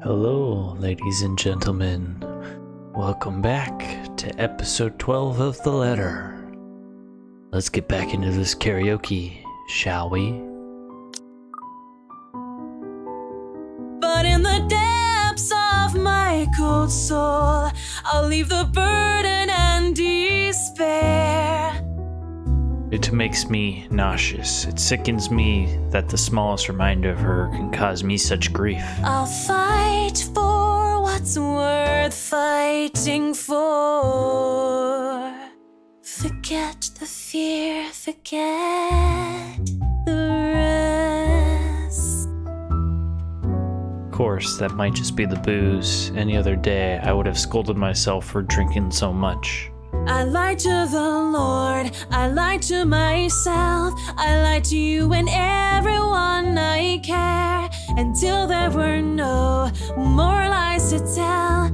Hello, ladies and gentlemen. Welcome back to episode 12 of The Letter. Let's get back into this karaoke, shall we? But in the depths of my cold soul, I'll leave the burden and despair. It makes me nauseous. It sickens me that the smallest reminder of her can cause me such grief. I'll fight for what's worth fighting for. Forget the fear, forget the rest. Of course, that might just be the booze. Any other day, I would have scolded myself for drinking so much. I lied to the Lord, I lied to myself, I lied to you and everyone I care, until there were no more lies to tell.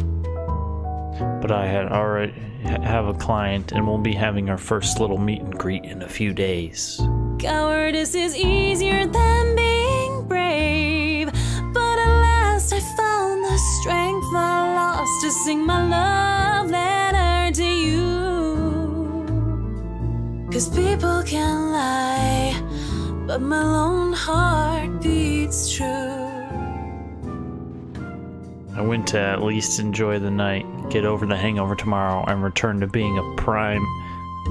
But I had already have a client and we'll be having our first little meet and greet in a few days. Cowardice is easier than being brave, but at last I found the strength I lost to sing my love letter to you. 'Cause people can lie, but my lone heart beats true. I went to at least enjoy the night, get over the hangover tomorrow, and return to being a prime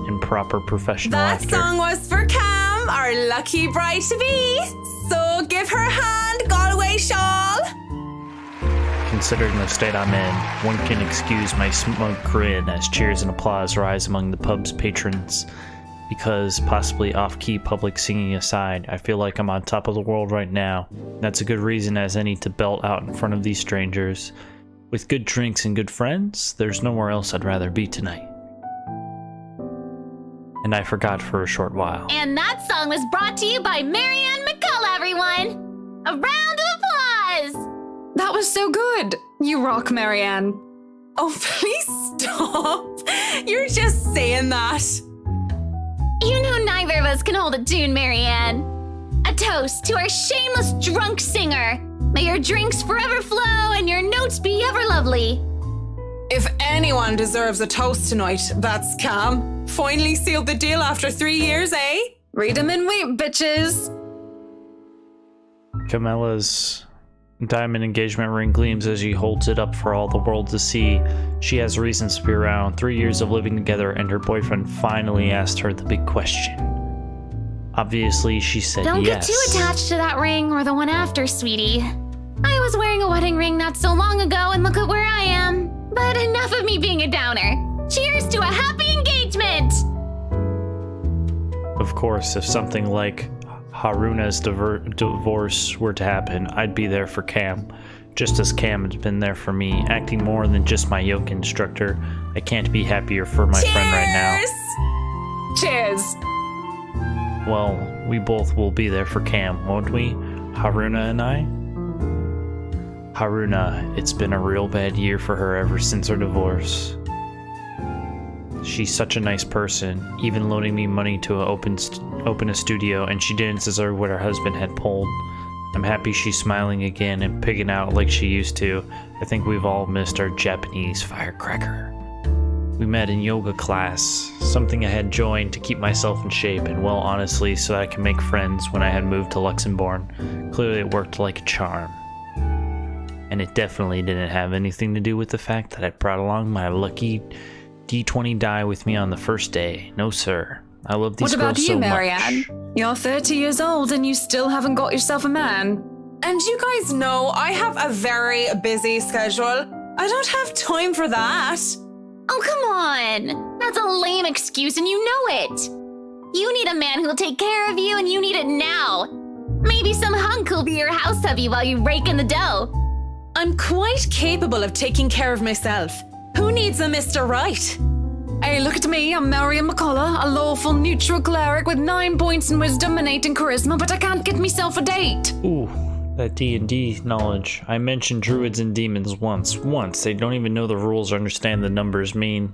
and proper professional That actor. song was for Cam, our lucky bride to be. So give her hand, Galway shawl. Considering the state I'm in, one can excuse my smug grin as cheers and applause rise among the pub's patrons. Because, possibly off-key public singing aside, I feel like I'm on top of the world right now. That's a good reason as any to belt out in front of these strangers. With good drinks and good friends, there's nowhere else I'd rather be tonight. And I forgot for a short while. And that song was brought to you by Marianne McCullough, everyone! A round of applause! That was so good! You rock, Marianne. Oh, please stop. You're just saying that. You know neither of us can hold a tune, Marianne. A toast to our shameless drunk singer. May your drinks forever flow and your notes be ever lovely. If anyone deserves a toast tonight, that's Cam. Finally sealed the deal after 3 years, eh? Read 'em and weep, bitches. Camilla's diamond engagement ring gleams as she holds it up for all the world to see. She has reasons to be around. 3 years of living together, and her boyfriend finally asked her the big question. Obviously, she said Don't yes. get too attached to that ring or the one after, sweetie. I was wearing a wedding ring not so long ago, and look at where I am. But enough of me being a downer. Cheers to a happy engagement! Of course, if something like Haruna's divorce were to happen, I'd be there for Cam, just as Cam has been there for me, acting more than just my yoke instructor. I can't be happier for my friend right now. Cheers! Well, we both will be there for Cam, won't we? Haruna and I? Haruna, it's been a real bad year for her ever since her divorce. She's such a nice person, even loaning me money to open a studio, and she didn't deserve what her husband had pulled. I'm happy she's smiling again and pigging out like she used to. I think we've all missed our Japanese firecracker. We met in yoga class, something I had joined to keep myself in shape and, well, honestly, so that I can make friends when I had moved to Luxembourg. Clearly it worked like a charm. And it definitely didn't have anything to do with the fact that I brought along my lucky D20 die with me on the first day. No, sir. I love these What about girls you, so Marianne? much. You're 30 years old and you still haven't got yourself a man. And you guys know I have a very busy schedule. I don't have time for that. Oh, come on! That's a lame excuse and you know it! You need a man who'll take care of you and you need it now! Maybe some hunk who'll be your house hubby while you rake in the dough. I'm quite capable of taking care of myself. Who needs a Mr. Right? Hey, look at me, I'm Marianne McCullough, a lawful neutral cleric with 9 points in wisdom and 8 in charisma, but I can't get myself a date. Ooh, that D&D knowledge. I mentioned druids and demons once. They don't even know the rules or understand the numbers mean.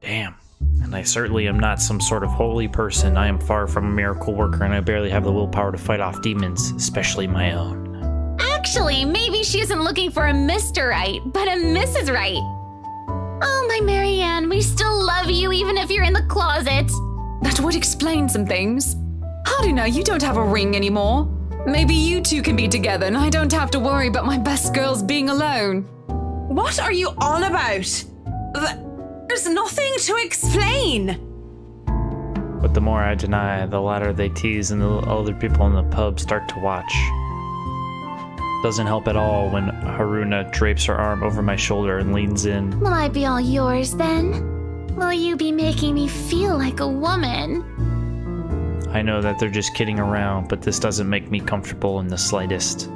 Damn. And I certainly am not some sort of holy person. I am far from a miracle worker, and I barely have the willpower to fight off demons, especially my own. Actually, maybe she isn't looking for a Mr. Right, but a Mrs. Right. Oh, my Marianne, we still love you even if you're in the closet. That would explain some things. Haruna, you don't have a ring anymore. Maybe you two can be together and I don't have to worry about my best girls being alone. What are you on about? There's nothing to explain. But the more I deny, the louder they tease and the other people in the pub start to watch. Doesn't help at all when Haruna drapes her arm over my shoulder and leans in. Will I be all yours then? Will you be making me feel like a woman? I know that they're just kidding around, but this doesn't make me comfortable in the slightest.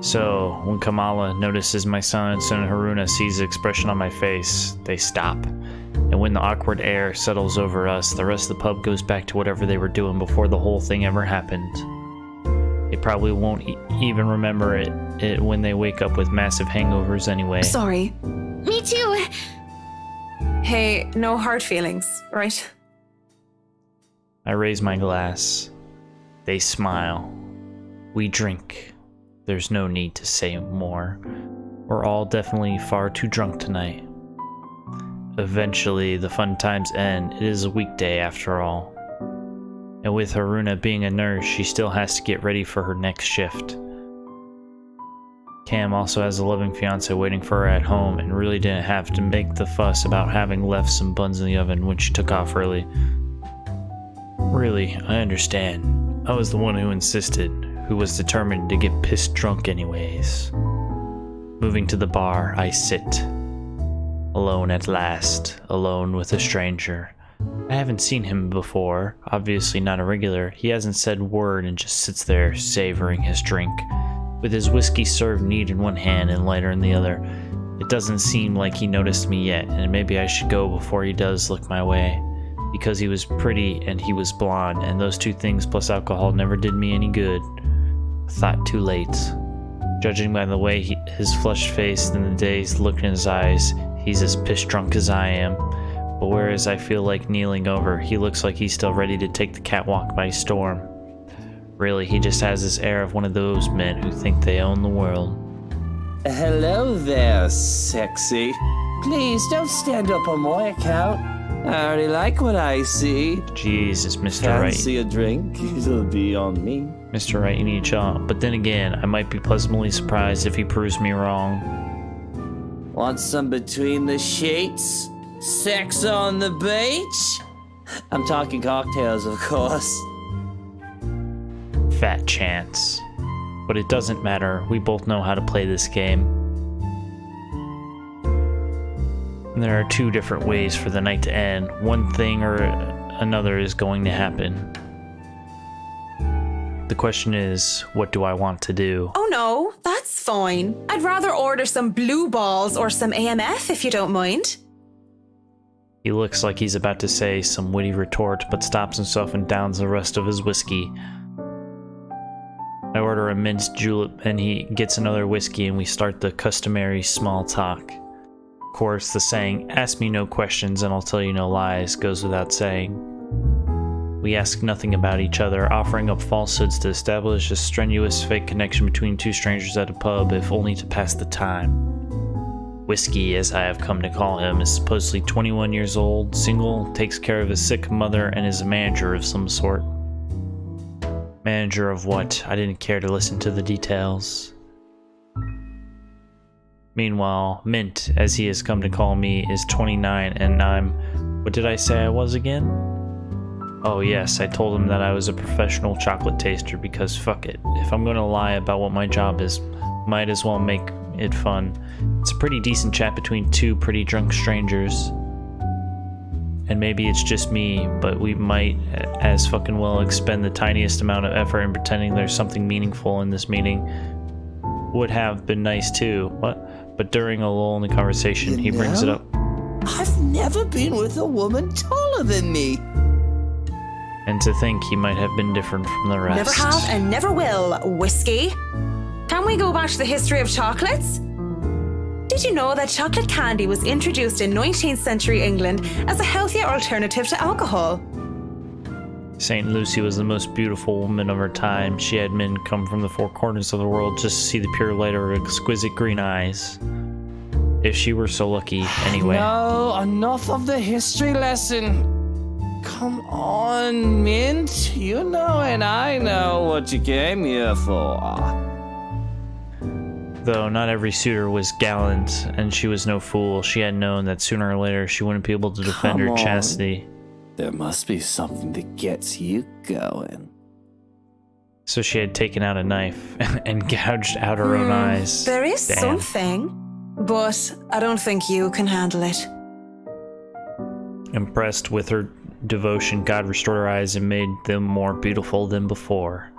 So, when Kamala notices my silence and Haruna sees the expression on my face, they stop. And when the awkward air settles over us, the rest of the pub goes back to whatever they were doing before the whole thing ever happened. They probably won't even remember it when they wake up with massive hangovers anyway. Sorry. Me too. Hey, no hard feelings, right? I raise my glass. They smile. We drink. There's no need to say more. We're all definitely far too drunk tonight. Eventually, the fun times end. It is a weekday after all. And with Haruna being a nurse, she still has to get ready for her next shift. Cam also has a loving fiance waiting for her at home and really didn't have to make the fuss about having left some buns in the oven when she took off early. Really, I understand. I was the one who insisted, who was determined to get pissed drunk anyways. Moving to the bar, I sit. Alone at last, alone with a stranger. I haven't seen him before, obviously not a regular. He hasn't said word and just sits there, savoring his drink, with his whiskey served neat in one hand and lighter in the other. It doesn't seem like he noticed me yet, and maybe I should go before he does look my way. Because he was pretty and he was blonde, and those two things plus alcohol never did me any good. Thought too late. Judging by the way his flushed face and the dazed look in his eyes, he's as pissed drunk as I am. But whereas I feel like kneeling over, he looks like he's still ready to take the catwalk by storm. Really, he just has this air of one of those men who think they own the world. Hello there, sexy. Please don't stand up on my account. I already like what I see. Jesus, Mr. Wright. Fancy a drink? It'll be on me. Mr. Wright, you need to chill out. But then again, I might be pleasantly surprised if he proves me wrong. Want some between the sheets? Sex on the beach? I'm talking cocktails, of course. Fat chance. But it doesn't matter. We both know how to play this game. And there are two different ways for the night to end. One thing or another is going to happen. The question is, what do I want to do? Oh no, that's fine. I'd rather order some blue balls or some AMF if you don't mind. He looks like he's about to say some witty retort, but stops himself and downs the rest of his whiskey. I order a minced julep and he gets another whiskey and we start the customary small talk. Of course, the saying, ask me no questions and I'll tell you no lies, goes without saying. We ask nothing about each other, offering up falsehoods to establish a strenuous fake connection between two strangers at a pub, if only to pass the time. Whiskey, as I have come to call him, is supposedly 21 years old, single, takes care of his sick mother, and is a manager of some sort. Manager of what? I didn't care to listen to the details. Meanwhile, Mint, as he has come to call me, is 29 and I'm... What did I say I was again? Oh yes, I told him that I was a professional chocolate taster because fuck it. If I'm gonna lie about what my job is, might as well make it fun. It's a pretty decent chat between two pretty drunk strangers. And maybe it's just me, but we might as fucking well expend the tiniest amount of effort in pretending there's something meaningful in this meeting. Would have been nice too. What? But during a lull in the conversation, he brings it up. I've never been with a woman taller than me. And to think he might have been different from the rest. Never have and never will, whiskey. Can we go back to the history of chocolates? Did you know that chocolate candy was introduced in 19th century England as a healthier alternative to alcohol? St. Lucy was the most beautiful woman of her time. She had men come from the four corners of the world just to see the pure light of her exquisite green eyes. If she were so lucky, anyway. No, enough of the history lesson. Come on, Mint. You know and I know what you came here for. Though not every suitor was gallant, and she was no fool, she had known that sooner or later she wouldn't be able to defend Come her on. chastity. There must be something that gets you going. So she had taken out a knife and gouged out her own eyes. There is Damn. something, but I don't think you can handle it. Impressed with her devotion, God restored her eyes and made them more beautiful than before.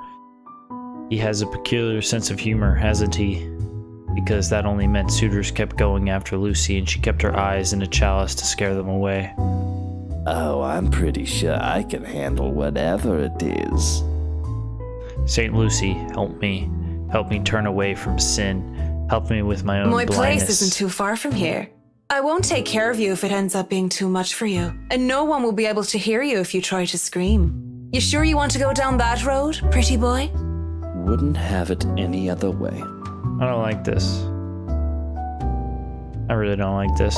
He has a peculiar sense of humor, hasn't he? Because that only meant suitors kept going after Lucy, and she kept her eyes in a chalice to scare them away. Oh, I'm pretty sure I can handle whatever it is. St. Lucy, help me. Help me turn away from sin. Help me with my own My blindness. place isn't too far from here. I won't take care of you if it ends up being too much for you, and no one will be able to hear you if you try to scream. You sure you want to go down that road, pretty boy? Wouldn't have it any other way. I don't like this. I really don't like this.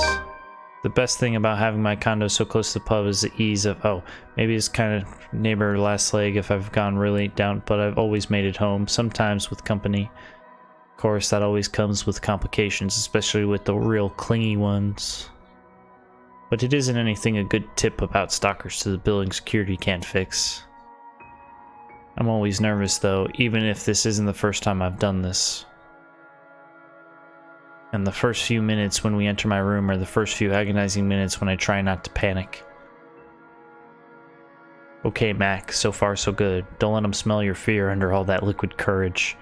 The best thing about having my condo so close to the pub is the ease of, oh, maybe it's kind of neighbor last leg if I've gone really down, but I've always made it home, sometimes with company. Of course, that always comes with complications, especially with the real clingy ones. But it isn't anything a good tip about stalkers to the building security can't fix. I'm always nervous though, even if this isn't the first time I've done this. And the first few minutes when we enter my room are the first few agonizing minutes when I try not to panic. Okay, Mac, so far so good. Don't let him smell your fear under all that liquid courage.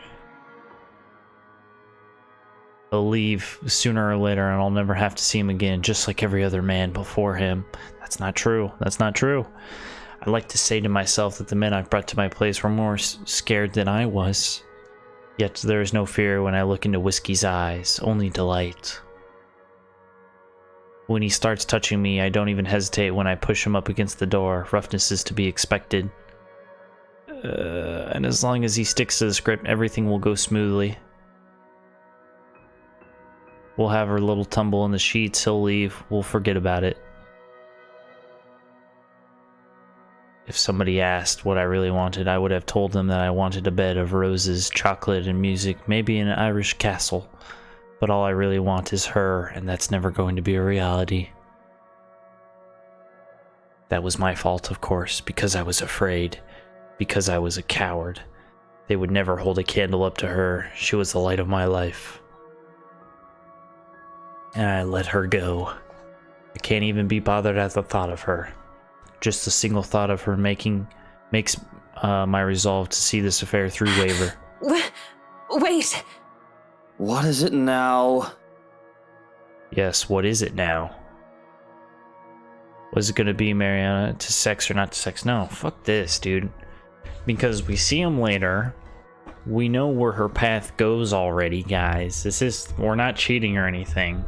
He'll leave sooner or later and I'll never have to see him again, just like every other man before him. That's not true. That's not true. I like to say to myself that the men I've brought to my place were more scared than I was. Yet there is no fear when I look into Whiskey's eyes, only delight. When he starts touching me, I don't even hesitate when I push him up against the door. Roughness is to be expected. And as long as he sticks to the script, everything will go smoothly. We'll have our little tumble in the sheets, he'll leave, we'll forget about it. If somebody asked what I really wanted, I would have told them that I wanted a bed of roses, chocolate, and music, maybe an Irish castle. But all I really want is her, and that's never going to be a reality. That was my fault, of course, because I was afraid. Because I was a coward. They would never hold a candle up to her. She was the light of my life. And I let her go. I can't even be bothered at the thought of her. Just the single thought of her makes my resolve to see this affair through waver. Wait. What is it now? Yes, what is it now? Was it gonna be Mariana to sex or not to sex? No, fuck this, dude. Because we see him later. We know where her path goes already, guys. We're not cheating or anything.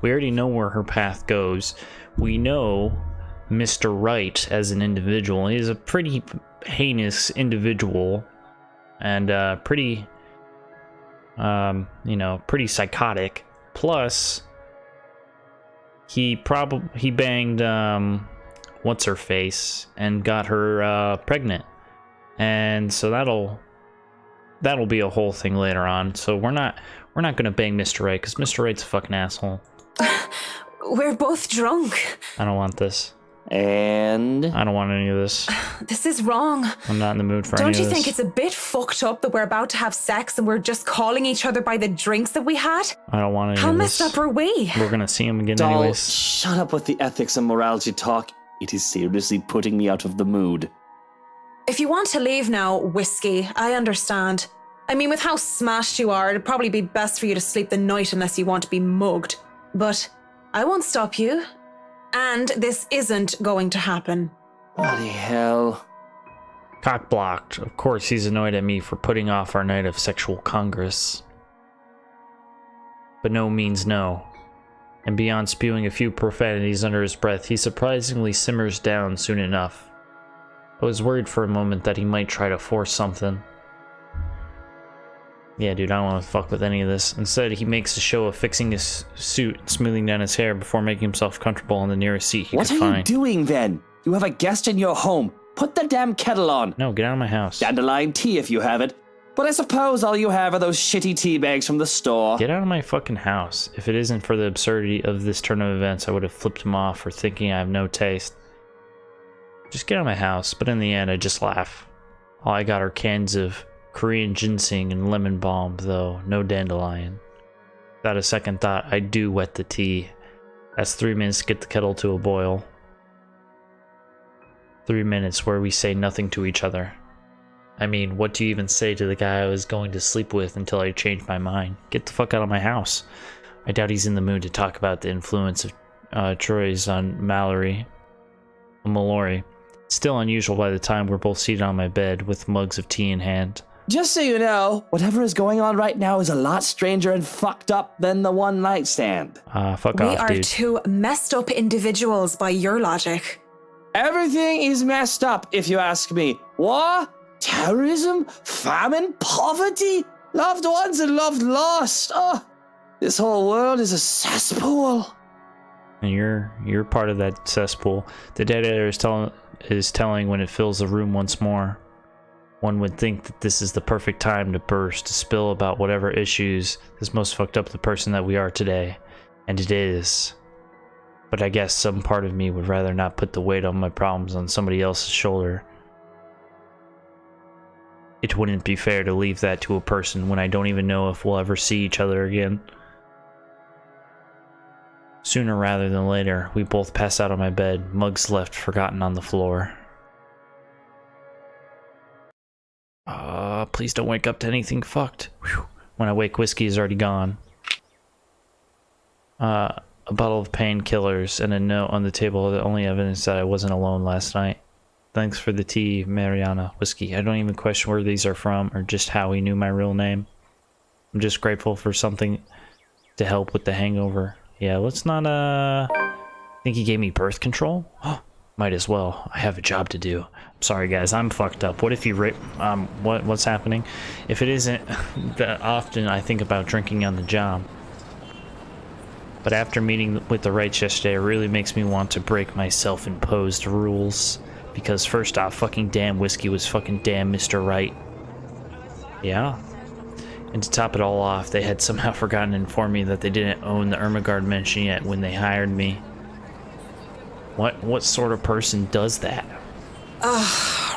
We already know where her path goes. We know Mr. Wright as an individual. He's a pretty heinous individual and pretty pretty psychotic. Plus he banged what's her face and got her pregnant. And so that'll be a whole thing later on. So we're not gonna bang Mr. Wright because Mr. Wright's a fucking asshole. We're both drunk. I don't want this. And I don't want any of this. This is wrong. I'm not in the mood for any Don't of you this. think it's a bit fucked up that we're about to have sex and we're just calling each other by the drinks that we had? I don't want any How of messed this. up are we? We're gonna see him again Doll, anyways. shut up with the ethics and morality talk. It is seriously putting me out of the mood. If you want to leave now, Whiskey, I understand. I mean, with how smashed you are, it'd probably be best for you to sleep the night unless you want to be mugged. But I won't stop you. And this isn't going to happen. Bloody hell. Cock blocked. Of course, he's annoyed at me for putting off our night of sexual congress. But no means no. And beyond spewing a few profanities under his breath, he surprisingly simmers down soon enough. I was worried for a moment that he might try to force something. Yeah, dude, I don't want to fuck with any of this. Instead, he makes a show of fixing his suit and smoothing down his hair before making himself comfortable on the nearest seat he What could are find. you doing then? You have a guest in your home. Put the damn kettle on. No, get out of my house. Dandelion tea if you have it. But I suppose all you have are those shitty tea bags from the store. Get out of my fucking house. If it isn't for the absurdity of this turn of events, I would have flipped him off for thinking I have no taste. Just get out of my house, but in the end, I just laugh. All I got are cans of Korean ginseng and lemon balm, though no dandelion. Without a second thought, I do wet the tea. That's 3 minutes to get the kettle to a boil. 3 minutes where we say nothing to each other. I mean, what do you even say to the guy I was going to sleep with until I changed my mind? Get the fuck out of my house. I doubt he's in the mood to talk about the influence of Troy's on Mallory. Still unusual by the time we're both seated on my bed with mugs of tea in hand. Just so you know, whatever is going on right now is a lot stranger and fucked up than the one night stand. Fuck We off, are dude. two messed up individuals by your logic. Everything is messed up, if you ask me. War, terrorism, famine, poverty, loved ones and loved lost. Oh, this whole world is a cesspool. And you're part of that cesspool. The dead air is telling when it fills the room once more. One would think that this is the perfect time to burst, to spill about whatever issues has most fucked up the person that we are today. And it is. But I guess some part of me would rather not put the weight of my problems on somebody else's shoulder. It wouldn't be fair to leave that to a person when I don't even know if we'll ever see each other again. Sooner rather than later, we both pass out on my bed, mugs left forgotten on the floor. Please don't wake up to anything fucked. Whew. When I wake, whiskey is already gone. A bottle of painkillers and a note on the table are the only evidence that I wasn't alone last night. Thanks for the tea, Mariana. Whiskey. I don't even question where these are from or just how he knew my real name. I'm just grateful for something to help with the hangover. Yeah, let's not, think he gave me birth control? Might as well. I have a job to do. Sorry, guys, I'm fucked up. What if he what's happening? If it isn't that often I think about drinking on the job. But after meeting with the Wrights yesterday, it really makes me want to break my self-imposed rules. Because first off, fucking damn whiskey was fucking damn Mr. Wright. Yeah. And to top it all off, they had somehow forgotten to inform me that they didn't own the Ermengarde mansion yet when they hired me. What sort of person does that?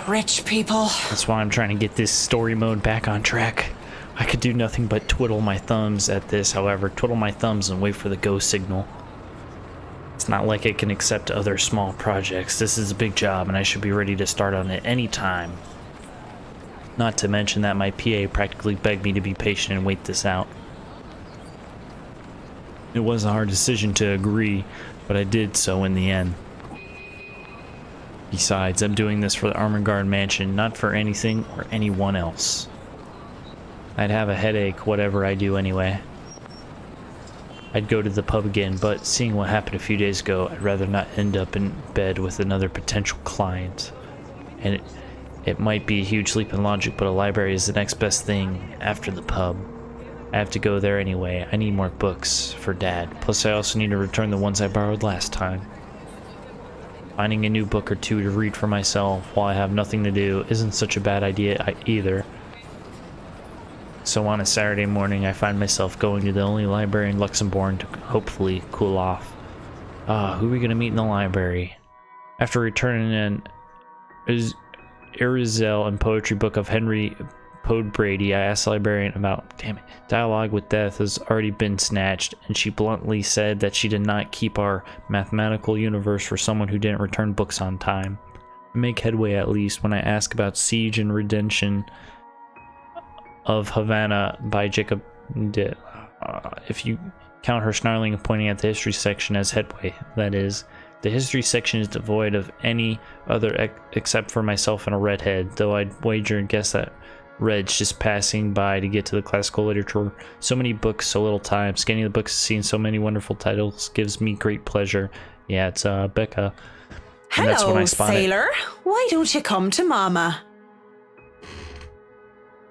Rich people. That's why I'm trying to get this story mode back on track. I could do nothing but twiddle my thumbs at this, however, twiddle my thumbs and wait for the go signal. It's not like I can accept other small projects. This is a big job and I should be ready to start on it any time. Not to mention that my PA practically begged me to be patient and wait this out. It was a hard decision to agree, but I did so in the end. Besides, I'm doing this for the Ermengarde mansion, not for anything or anyone else. I'd have a headache whatever I do anyway. I'd go to the pub again, but seeing what happened a few days ago, I'd rather not end up in bed with another potential client. And it might be a huge leap in logic, but a library is the next best thing after the pub. I have to go there anyway. I need more books for Dad. Plus I also need to return the ones I borrowed last time. Finding a new book or two to read for myself while I have nothing to do isn't such a bad idea either. So on a Saturday morning, I find myself going to the only library in Luxembourg to hopefully cool off. Who are we gonna meet in the library? After returning an Arizel and poetry book of Henry Pode Brady, I asked the librarian about, Dialogue with Death has already been snatched, and she bluntly said that she did not keep our mathematical universe for someone who didn't return books on time. I make headway at least when I ask about Siege and Redemption of Havana by Jacob if you count her snarling and pointing at the history section as headway, that is. The history section is devoid of any other except for myself and a redhead, though I'd wager and guess that Red's just passing by to get to the classical literature. So many books, so little time. Scanning the books and seeing so many wonderful titles gives me great pleasure. Yeah, it's Becca. And that's when Hello, I spot it. sailor. Why don't you come to Mama?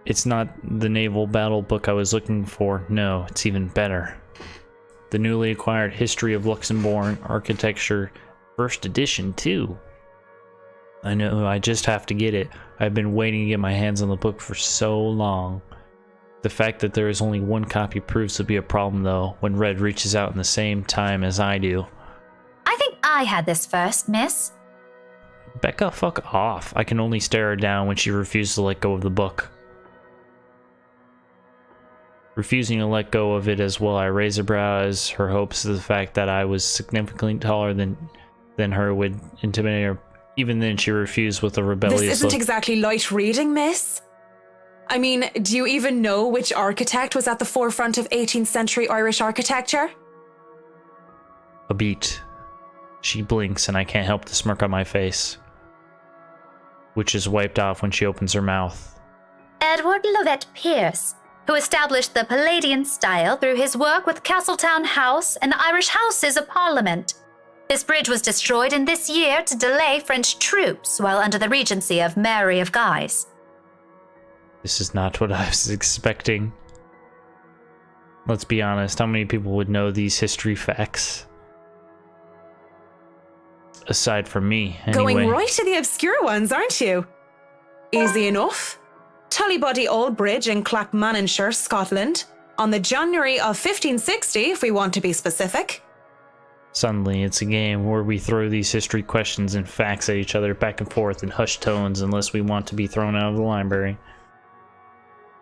It's not the naval battle book I was looking for. No, it's even better. The newly acquired History of Luxembourg Architecture, first edition, too. I know, I just have to get it. I've been waiting to get my hands on the book for so long. The fact that there is only one copy proves to be a problem, though, when Red reaches out in the same time as I do. I think I had this first, miss. Becca, fuck off. I can only stare her down when she refuses to let go of the book. Refusing to let go of it as well, I raise a brow as her hopes of the fact that I was significantly taller than her would intimidate her. Even then, she refused with a rebellious This isn't look. exactly light reading, miss. I mean, do you even know which architect was at the forefront of 18th century Irish architecture? A beat. She blinks and I can't help the smirk on my face, which is wiped off when she opens her mouth. Edward Lovett Pierce, who established the Palladian style through his work with Castletown House and the Irish Houses of Parliament. This bridge was destroyed in this year to delay French troops while under the regency of Mary of Guise. This is not what I was expecting. Let's be honest, how many people would know these history facts? Aside from me, anyway. Going right to the obscure ones, aren't you? Easy enough. Tullybody Old Bridge in Clackmannanshire, Scotland, on the January of 1560, if we want to be specific. Suddenly, it's a game where we throw these history questions and facts at each other back and forth in hushed tones unless we want to be thrown out of the library.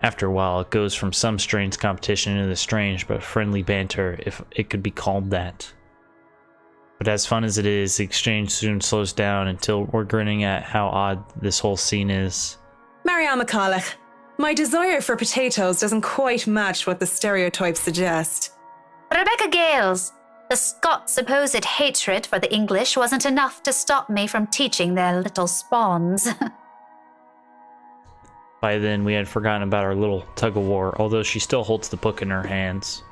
After a while, it goes from some strange competition into the strange but friendly banter, if it could be called that. But as fun as it is, the exchange soon slows down until we're grinning at how odd this whole scene is. Marianne McCulloch, my desire for potatoes doesn't quite match what the stereotypes suggest. Rebecca Gales, the Scots' supposed hatred for the English wasn't enough to stop me from teaching their little spawns. By then, we had forgotten about our little tug-of-war, although she still holds the book in her hands.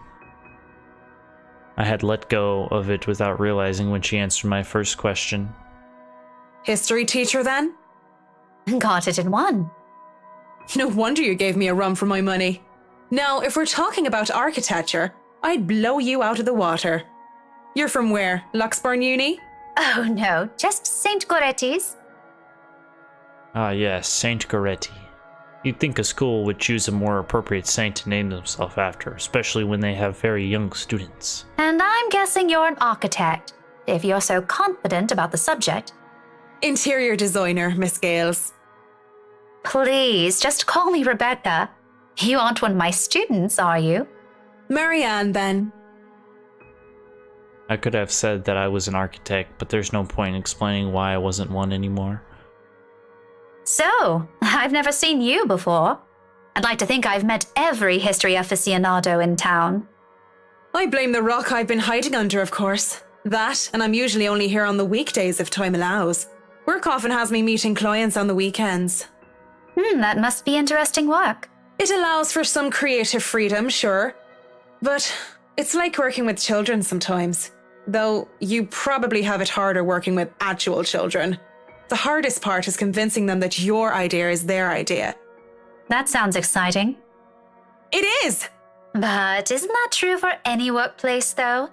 I had let go of it without realizing when she answered my first question. History teacher, then? Got it in one. No wonder you gave me a run for my money. Now, if we're talking about architecture, I'd blow you out of the water. You're from where? Luxburn Uni? Oh no, just St. Goretti's. Ah yes, Saint Goretti. You'd think a school would choose a more appropriate saint to name themselves after, especially when they have very young students. And I'm guessing you're an architect, if you're so confident about the subject. Interior designer, Miss Gales. Please, just call me Rebecca. You aren't one of my students, are you? Marianne, then. I could have said that I was an architect, but there's no point in explaining why I wasn't one anymore. So, I've never seen you before. I'd like to think I've met every history aficionado in town. I blame the rock I've been hiding under, of course. That, and I'm usually only here on the weekdays if time allows. Work often has me meeting clients on the weekends. That must be interesting work. It allows for some creative freedom, sure. But it's like working with children sometimes. Though you probably have it harder working with actual children. The hardest part is convincing them that your idea is their idea. That sounds exciting. It is! But isn't that true for any workplace, though?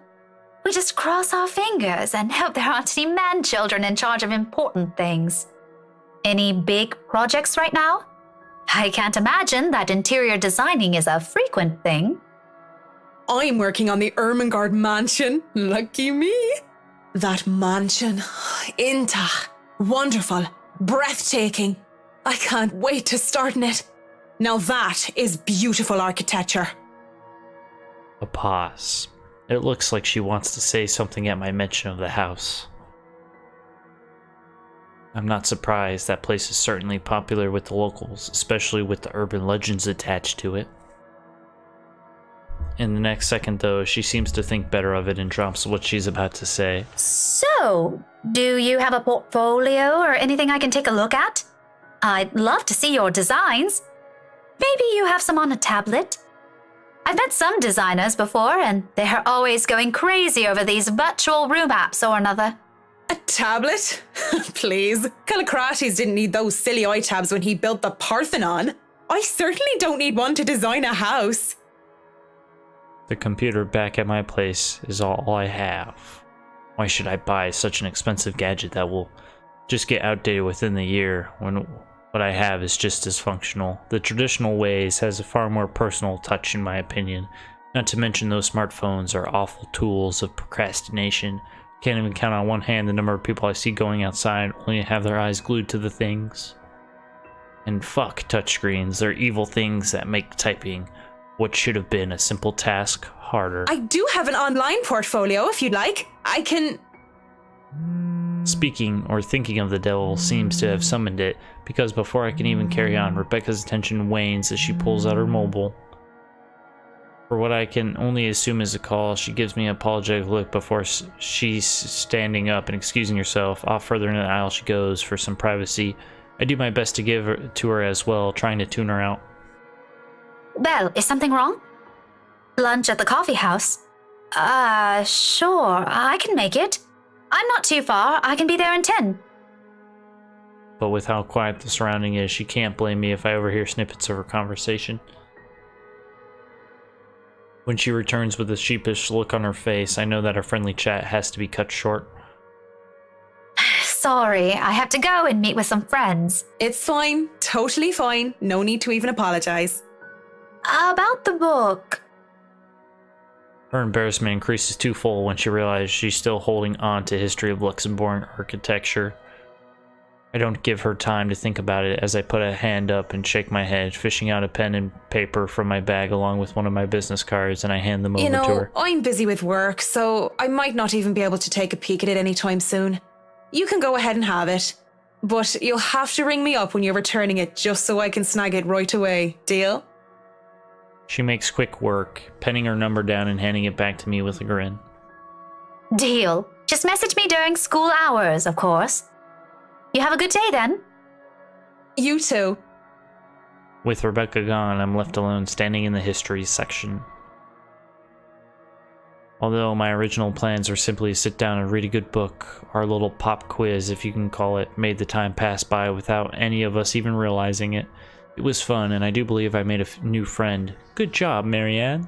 We just cross our fingers and hope there aren't any man-children in charge of important things. Any big projects right now? I can't imagine that interior designing is a frequent thing. I'm working on the Ermengarde mansion. Lucky me. That mansion. Intach. Wonderful. Breathtaking. I can't wait to start in it. Now that is beautiful architecture. A pause. It looks like she wants to say something at my mention of the house. I'm not surprised. That place is certainly popular with the locals, especially with the urban legends attached to it. In the next second, though, she seems to think better of it and drops what she's about to say. So, do you have a portfolio or anything I can take a look at? I'd love to see your designs. Maybe you have some on a tablet? I've met some designers before, and they're always going crazy over these virtual room apps or another. A tablet? Please. Callicrates didn't need those silly eye tabs when he built the Parthenon. I certainly don't need one to design a house. The computer back at my place is all I have. Why should I buy such an expensive gadget that will just get outdated within the year when what I have is just as functional? The traditional ways has a far more personal touch in my opinion. Not to mention those smartphones are awful tools of procrastination. Can't even count on one hand the number of people I see going outside only to have their eyes glued to the things. And fuck touchscreens, they're evil things that make typing what should have been a simple task harder. I do have an online portfolio if you'd like. I can... Speaking or thinking of the devil seems to have summoned it, because before I can even carry on, Rebecca's attention wanes as she pulls out her mobile. For what I can only assume is a call, she gives me an apologetic look before she's standing up and excusing herself. Off further in the aisle she goes for some privacy. I do my best to give it to her as well, trying to tune her out. Belle, is something wrong? Lunch at the coffee house? Sure, I can make it. I'm not too far, I can be there in 10. But with how quiet the surrounding is, she can't blame me if I overhear snippets of her conversation. When she returns with a sheepish look on her face, I know that our friendly chat has to be cut short. Sorry, I have to go and meet with some friends. It's fine. Totally fine. No need to even apologize. About the book. Her embarrassment increases twofold when she realizes she's still holding on to History of Luxembourg architecture. I don't give her time to think about it as I put a hand up and shake my head, fishing out a pen and paper from my bag along with one of my business cards, and I hand them over to her. I'm busy with work, so I might not even be able to take a peek at it anytime soon. You can go ahead and have it, but you'll have to ring me up when you're returning it just so I can snag it right away. Deal? She makes quick work, penning her number down and handing it back to me with a grin. Deal. Just message me during school hours, of course. You have a good day then. You too. With Rebecca gone, I'm left alone standing in the history section. Although my original plans were simply to sit down and read a good book, our little pop quiz, if you can call it, made the time pass by without any of us even realizing it. It was fun, and I do believe I made a new friend. Good job, Marianne.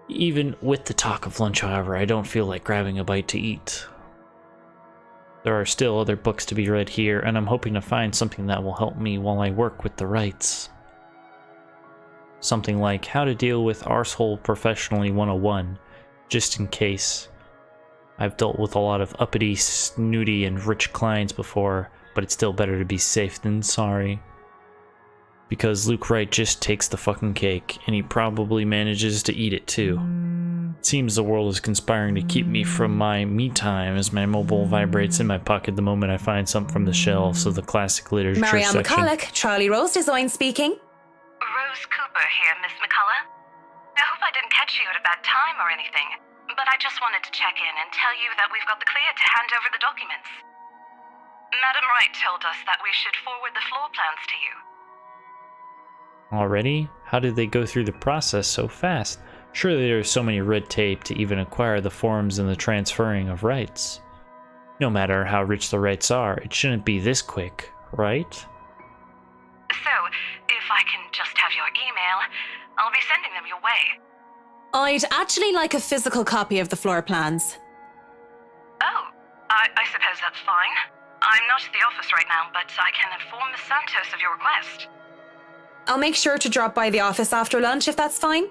Even with the talk of lunch, however, I don't feel like grabbing a bite to eat. There are still other books to be read here, and I'm hoping to find something that will help me while I work with the rights. Something like How to Deal with Arsehole Professionally 101, just in case. I've dealt with a lot of uppity, snooty, and rich clients before, but it's still better to be safe than sorry. Because Luke Wright just takes the fucking cake, and he probably manages to eat it too. It seems the world is conspiring to keep me from my me time as my mobile vibrates in my pocket the moment I find something from the shelves of the classic literature Marianne section. McCulloch, Charlie Rose Design speaking. Rose Cooper here, Miss McCullough. I hope I didn't catch you at a bad time or anything, but I just wanted to check in and tell you that we've got the clear to hand over the documents. Madam Wright told us that we should forward the floor plans to you. Already? How did they go through the process so fast? Surely there is so many red tape to even acquire the forms and the transferring of rights. No matter how rich the rights are, it shouldn't be this quick, right? So, if I can just have your email, I'll be sending them your way. I'd actually like a physical copy of the floor plans. Oh, I suppose that's fine. I'm not at the office right now, but I can inform Miss Santos of your request. I'll make sure to drop by the office after lunch if that's fine.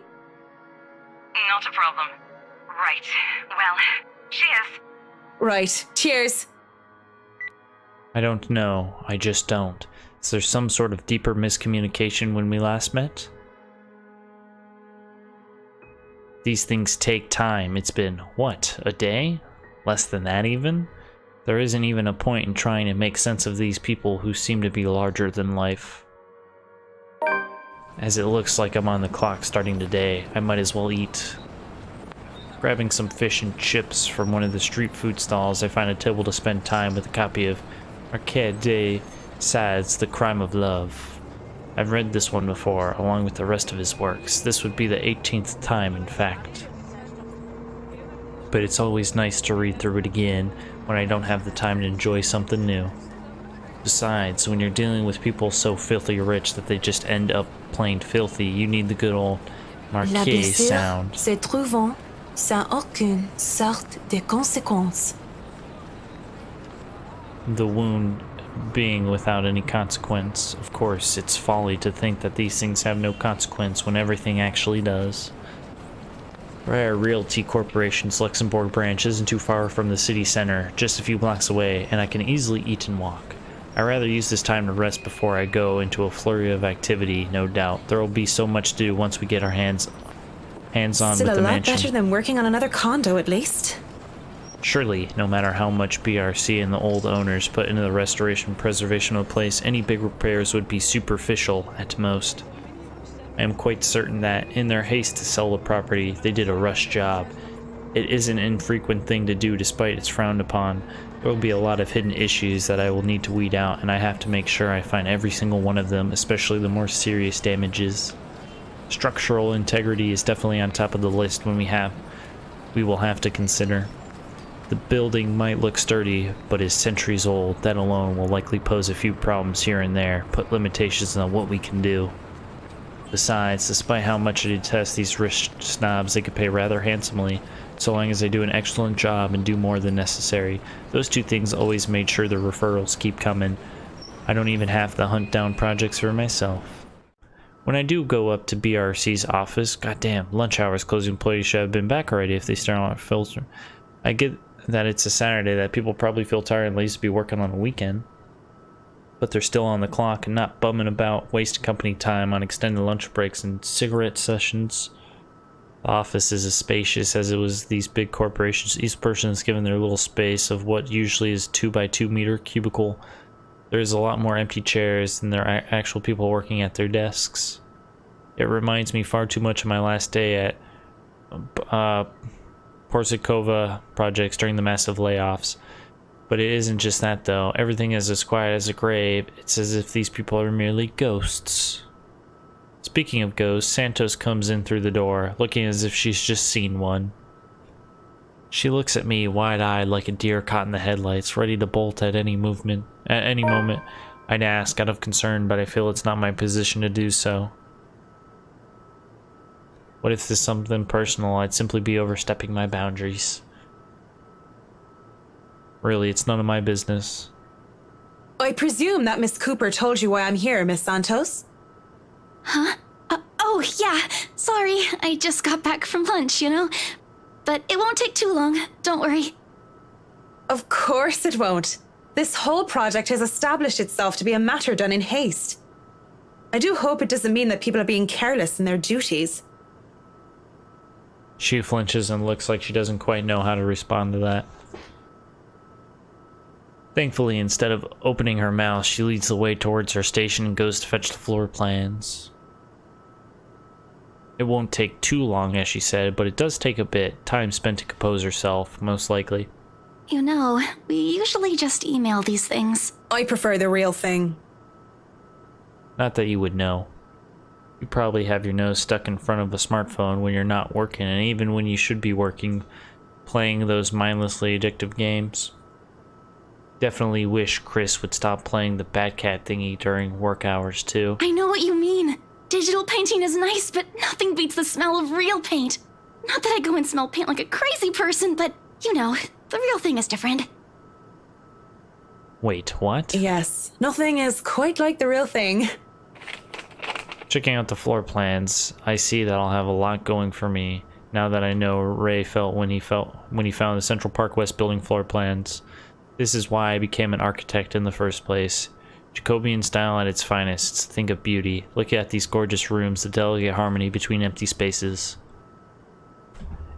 Not a problem. Right. Well, cheers. Right. Cheers. I don't know. I just don't. Is there some sort of deeper miscommunication when we last met? These things take time. It's been, what, a day? Less than that even? There isn't even a point in trying to make sense of these people who seem to be larger than life. As it looks like I'm on the clock starting today, I might as well eat. Grabbing some fish and chips from one of the street food stalls, I find a table to spend time with a copy of Marquis de Sade's The Crime of Love. I've read this one before, along with the rest of his works. This would be the 18th time, in fact. But it's always nice to read through it again when I don't have the time to enjoy something new. Besides, when you're dealing with people so filthy rich that they just end up plain filthy, you need the good old La marqué blessure sound. se trouvant sans aucune sorte de conséquence. The wound being without any consequence. Of course, it's folly to think that these things have no consequence when everything actually does. Rare Realty Corporation's Luxembourg branch isn't too far from the city center, just a few blocks away, and I can easily eat and walk. I'd rather use this time to rest before I go into a flurry of activity, no doubt. There will be so much to do once we get our hands-on Still with a the lot mansion. better than working on another condo, at least. Surely, no matter how much BRC and the old owners put into the restoration and preservation of the place, any big repairs would be superficial at most. I am quite certain that, in their haste to sell the property, they did a rush job. It is an infrequent thing to do despite it's frowned upon. There will be a lot of hidden issues that I will need to weed out, and I have to make sure I find every single one of them, especially the more serious damages. Structural integrity is definitely on top of the list when we will have to consider. The building might look sturdy, but is centuries old. That alone will likely pose a few problems here and there, put limitations on what we can do. Besides, despite how much I detest these rich snobs, they could pay rather handsomely, so long as they do an excellent job and do more than necessary. Those two things always made sure the referrals keep coming. I don't even have to hunt down projects for myself. When I do go up to BRC's office, goddamn, lunch hours closed, employees should have been back already if they start on a filter. I get that it's a Saturday, that people probably feel tired and lazy to be working on a weekend. But they're still on the clock and not bumming about, wasting company time on extended lunch breaks and cigarette sessions. The office is as spacious as it was these big corporations. Each person is given their little space of what usually is 2 by 2 meter cubicle. There's a lot more empty chairs than there are actual people working at their desks. It reminds me far too much of my last day at Porzakova projects during the massive layoffs. But it isn't just that though. Everything is as quiet as a grave. It's as if these people are merely ghosts. Speaking of ghosts, Santos comes in through the door, looking as if she's just seen one. She looks at me wide-eyed like a deer caught in the headlights, ready to bolt at any moment. I'd ask out of concern, but I feel it's not my position to do so. What if there's something personal? I'd simply be overstepping my boundaries. Really, it's none of my business. I presume that Miss Cooper told you why I'm here, Miss Santos? Huh? Oh, yeah. Sorry, I just got back from lunch, you know? But it won't take too long. Don't worry. Of course it won't. This whole project has established itself to be a matter done in haste. I do hope it doesn't mean that people are being careless in their duties. She flinches and looks like she doesn't quite know how to respond to that. Thankfully, instead of opening her mouth, she leads the way towards her station and goes to fetch the floor plans. It won't take too long, as she said, but it does take a bit. Time spent to compose herself, most likely. You know, we usually just email these things. I prefer the real thing. Not that you would know. You probably have your nose stuck in front of a smartphone when you're not working, and even when you should be working, playing those mindlessly addictive games. Definitely wish Chris would stop playing the Batcat thingy during work hours, too. I know what you mean. Digital painting is nice, but nothing beats the smell of real paint. Not that I go and smell paint like a crazy person, but, you know, the real thing is different. Wait, what? Yes, nothing is quite like the real thing. Checking out the floor plans, I see that I'll have a lot going for me now that I know Ray felt when he found the Central Park West building floor plans. This is why I became an architect in the first place. Jacobean style at its finest. Think of beauty. Look at these gorgeous rooms, the delicate harmony between empty spaces.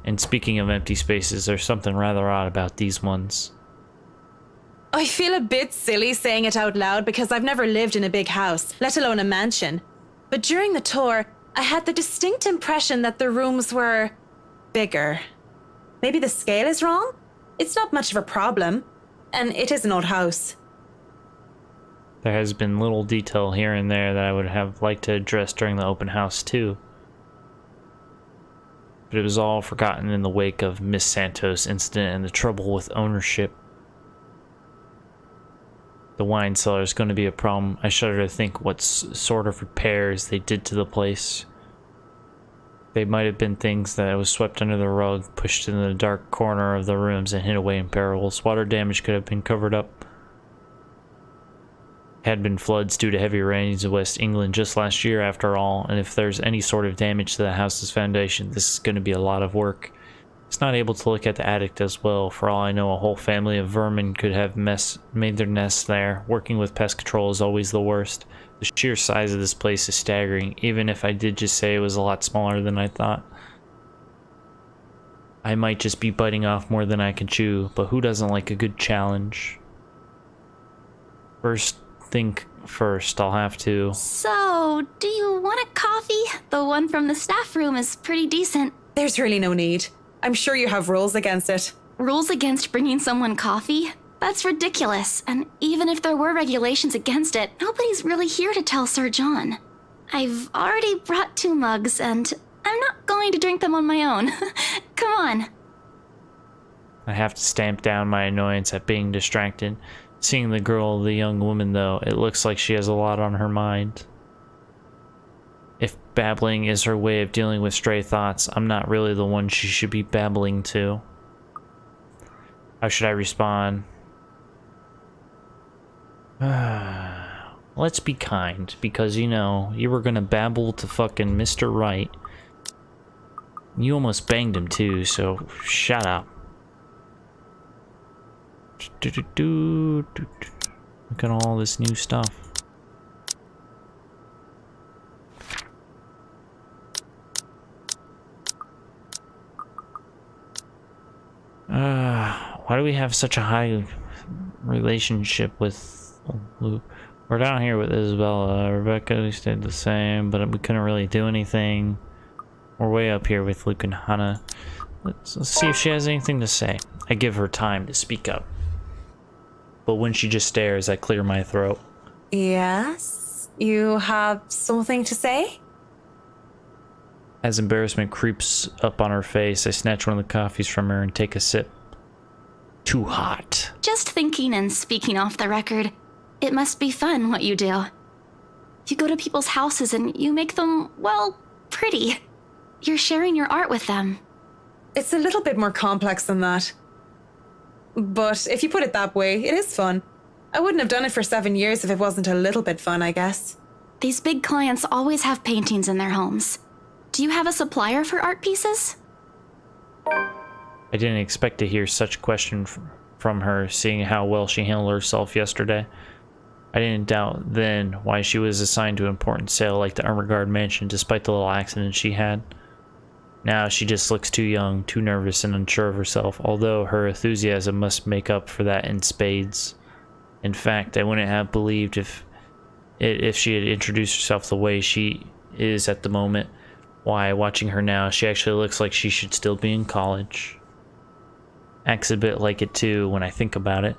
And speaking of empty spaces, there's something rather odd about these ones. I feel a bit silly saying it out loud because I've never lived in a big house, let alone a mansion. But during the tour, I had the distinct impression that the rooms were bigger. Maybe the scale is wrong? It's not much of a problem. And it is an old house. There has been little detail here and there that I would have liked to address during the open house too. But it was all forgotten in the wake of Miss Santos' incident and the trouble with ownership. The wine cellar is going to be a problem. I shudder to think what sort of repairs they did to the place. They might have been things that was swept under the rug, pushed in the dark corner of the rooms, and hid away in barrels. Water damage could have been covered up. Had been floods due to heavy rains in West England just last year, after all, and if there's any sort of damage to the house's foundation, this is going to be a lot of work. It's not able to look at the attic as well. For all I know, a whole family of vermin could have made their nests there. Working with pest control is always the worst. The sheer size of this place is staggering, even if I did just say it was a lot smaller than I thought. I might just be biting off more than I can chew, but who doesn't like a good challenge? First think first, I'll have to. So, do you want a coffee? The one from the staff room is pretty decent. There's really no need. I'm sure you have rules against it. Rules against bringing someone coffee? That's ridiculous. And even if there were regulations against it, nobody's really here to tell Sir John. I've already brought 2 mugs, and I'm not going to drink them on my own. Come on. I have to stamp down my annoyance at being distracted. Seeing the young woman though, it looks like she has a lot on her mind. If babbling is her way of dealing with stray thoughts, I'm not really the one she should be babbling to. How should I respond? Let's be kind, because you know, you were gonna babble to fucking Mr. Right. You almost banged him too, so shut up. Look at all this new stuff. Why do we have such a high relationship with Luke? We're down here with Isabella. Rebecca stayed the same, but we couldn't really do anything. We're way up here with Luke and Hannah. Let's see if she has anything to say. I give her time to speak up. But when she just stares, I clear my throat. Yes? You have something to say? As embarrassment creeps up on her face, I snatch one of the coffees from her and take a sip. Too hot. Just thinking and speaking off the record, it must be fun what you do. You go to people's houses and you make them, well, pretty. You're sharing your art with them. It's a little bit more complex than that. But if you put it that way, it is fun. I wouldn't have done it for 7 years if it wasn't a little bit fun, I guess. These big clients always have paintings in their homes. Do you have a supplier for art pieces? I didn't expect to hear such a question from her, seeing how well she handled herself yesterday. I didn't doubt then why she was assigned to an important sale like the Ermengarde mansion despite the little accident she had. Now she just looks too young, too nervous and unsure of herself, although her enthusiasm must make up for that in spades. In fact, I wouldn't have believed if she had introduced herself the way she is at the moment. Why, watching her now, she actually looks like she should still be in college. Acts a bit like it too when I think about it.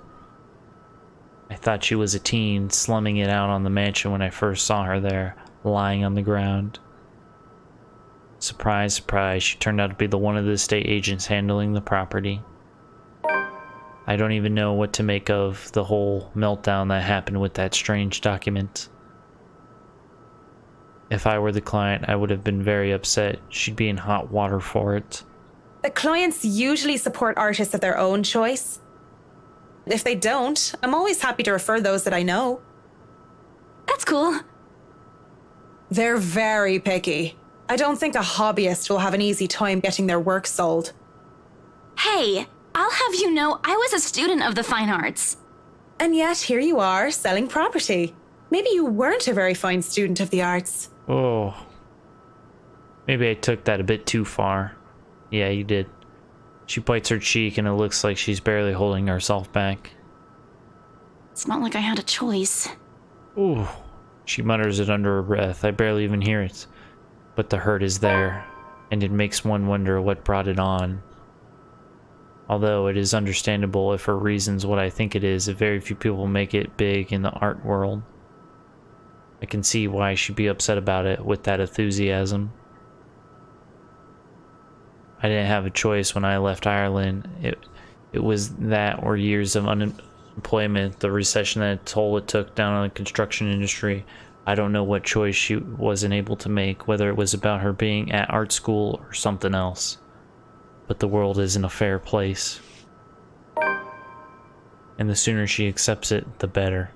I thought she was a teen, slumming it out on the mansion when I first saw her there, lying on the ground. Surprise, surprise, she turned out to be one of the estate agents handling the property. I don't even know what to make of the whole meltdown that happened with that strange document. If I were the client, I would have been very upset. She'd be in hot water for it. The clients usually support artists of their own choice. If they don't, I'm always happy to refer those that I know. That's cool. They're very picky. I don't think a hobbyist will have an easy time getting their work sold. Hey, I'll have you know I was a student of the fine arts. And yet here you are, selling property. Maybe you weren't a very fine student of the arts. Oh. Maybe I took that a bit too far. Yeah, you did. She bites her cheek and it looks like she's barely holding herself back. It's not like I had a choice. Ooh. She mutters it under her breath. I barely even hear it. But the hurt is there, and it makes one wonder what brought it on. Although it is understandable if her reason's what I think it is, very few people make it big in the art world. I can see why she'd be upset about it with that enthusiasm. I didn't have a choice when I left Ireland. It was that or years of employment, the recession, that toll it took down on the construction industry. I don't know what choice she wasn't able to make, whether it was about her being at art school or something else. But the world isn't a fair place. And the sooner she accepts it, the better.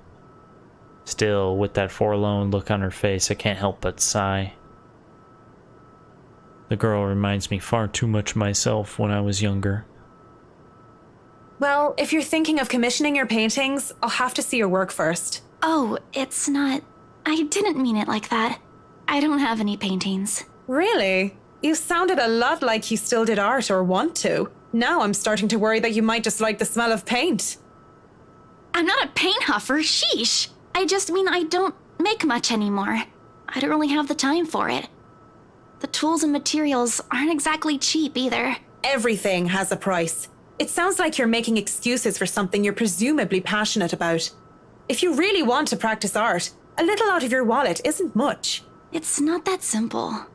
Still, with that forlorn look on her face, I can't help but sigh. The girl reminds me far too much of myself when I was younger. Well, if you're thinking of commissioning your paintings, I'll have to see your work first. Oh, it's not. I didn't mean it like that. I don't have any paintings. Really? You sounded a lot like you still did art or want to. Now I'm starting to worry that you might just like the smell of paint. I'm not a paint huffer, sheesh. I just mean I don't make much anymore. I don't really have the time for it. The tools and materials aren't exactly cheap either. Everything has a price. It sounds like you're making excuses for something you're presumably passionate about. If you really want to practice art, a little out of your wallet isn't much. It's not that simple.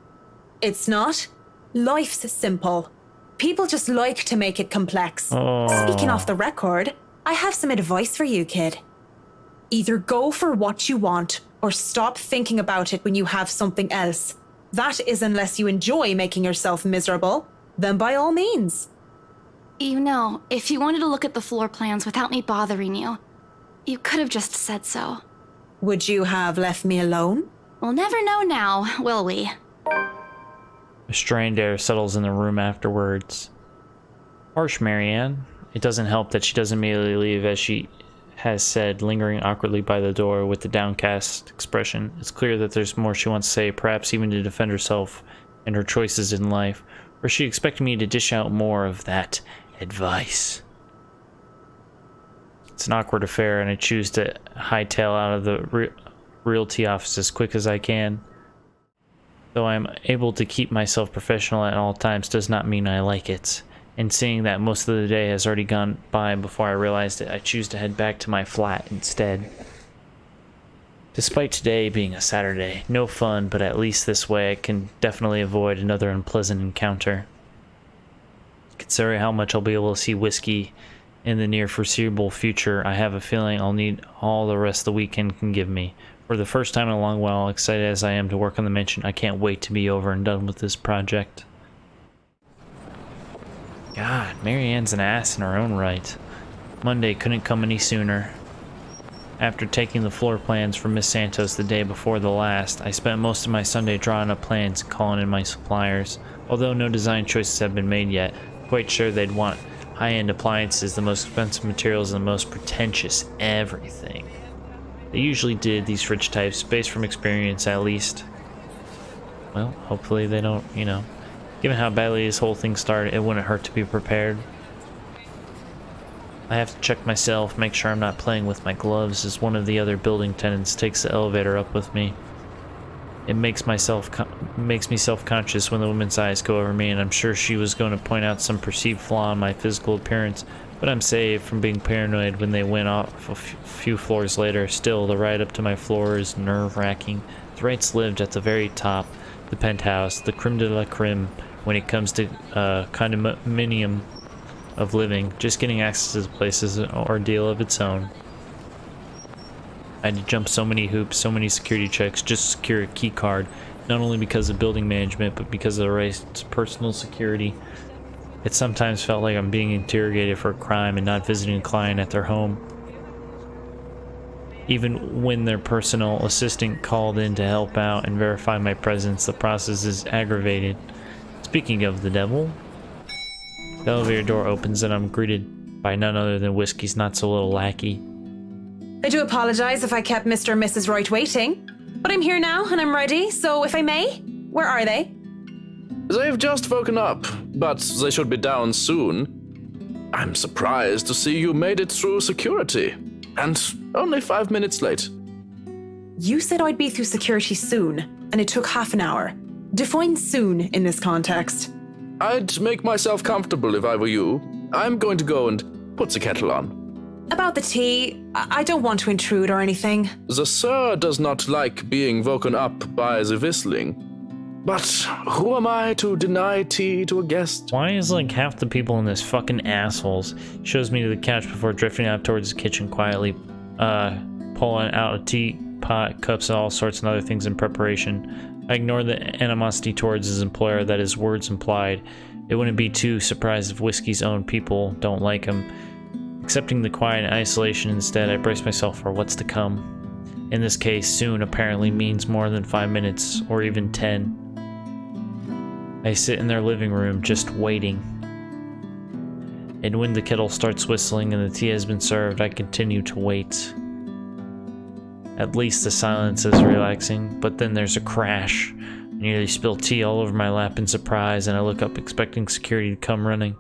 It's not? Life's simple. People just like to make it complex. Speaking off the record, I have some advice for you, kid. Either go for what you want, or stop thinking about it when you have something else. That is unless you enjoy making yourself miserable, then by all means. You know, if you wanted to look at the floor plans without me bothering you, you could have just said so. Would you have left me alone? We'll never know now, will we? A strained air settles in the room afterwards. Harsh, Marianne. It doesn't help that she doesn't immediately leave, as she has said, lingering awkwardly by the door with a downcast expression. It's clear that there's more she wants to say, perhaps even to defend herself and her choices in life. Or she expected me to dish out more of that advice. It's an awkward affair, and I choose to hightail out of the realty office as quick as I can. Though I'm able to keep myself professional at all times does not mean I like it. And seeing that most of the day has already gone by before I realized it, I choose to head back to my flat instead. Despite today being a Saturday, no fun, but at least this way I can definitely avoid another unpleasant encounter. Considering how much I'll be able to see Whiskey in the near foreseeable future, I have a feeling I'll need all the rest the weekend can give me. For the first time in a long while, excited as I am to work on the mansion, I can't wait to be over and done with this project. God, Marianne's an ass in her own right. Monday couldn't come any sooner. After taking the floor plans from Miss Santos the day before the last, I spent most of my Sunday drawing up plans and calling in my suppliers. Although no design choices have been made yet, I'm quite sure they'd want high-end appliances, the most expensive materials, and the most pretentious everything. They usually did, these rich types, based from experience at least. Well, hopefully they don't, you know. Given how badly this whole thing started, it wouldn't hurt to be prepared. I have to check myself, make sure I'm not playing with my gloves as one of the other building tenants takes the elevator up with me. It makes me self-conscious when the woman's eyes go over me, and I'm sure she was going to point out some perceived flaw in my physical appearance, but I'm saved from being paranoid when they went off a few floors later. Still, the ride up to my floor is nerve-wracking. The Wrights lived at the very top, the penthouse, the creme de la creme when it comes to condominium of living. Just getting access to the place is an ordeal of its own. I had to jump so many hoops, so many security checks just to secure a key card, not only because of building management, but because of the Wrights' personal security. It sometimes felt like I'm being interrogated for a crime and not visiting a client at their home. Even when their personal assistant called in to help out and verify my presence, the process is aggravated. Speaking of the devil, the elevator door opens and I'm greeted by none other than Whiskey's not-so-little lackey. I do apologize if I kept Mr. and Mrs. Wright waiting, but I'm here now and I'm ready, so if I may, where are they? They've just woken up, but they should be down soon. I'm surprised to see you made it through security, and only 5 minutes late. You said I'd be through security soon, and it took half an hour. Define soon in this context. I'd make myself comfortable if I were you. I'm going to go and put the kettle on. About the tea, I don't want to intrude or anything. The sir does not like being woken up by the whistling. But who am I to deny tea to a guest? Why is like half the people in this fucking assholes? Shows me to the couch before drifting out towards the kitchen quietly, pulling out a teapot, cups, and all sorts of other things in preparation. I ignore the animosity towards his employer that his words implied. It wouldn't be too surprised if Whiskey's own people don't like him. Accepting the quiet and isolation instead, I brace myself for what's to come. In this case, soon apparently means more than 5 minutes, or even 10. I sit in their living room, just waiting. And when the kettle starts whistling and the tea has been served, I continue to wait. At least the silence is relaxing, but then there's a crash. I nearly spill tea all over my lap in surprise, and I look up expecting security to come running.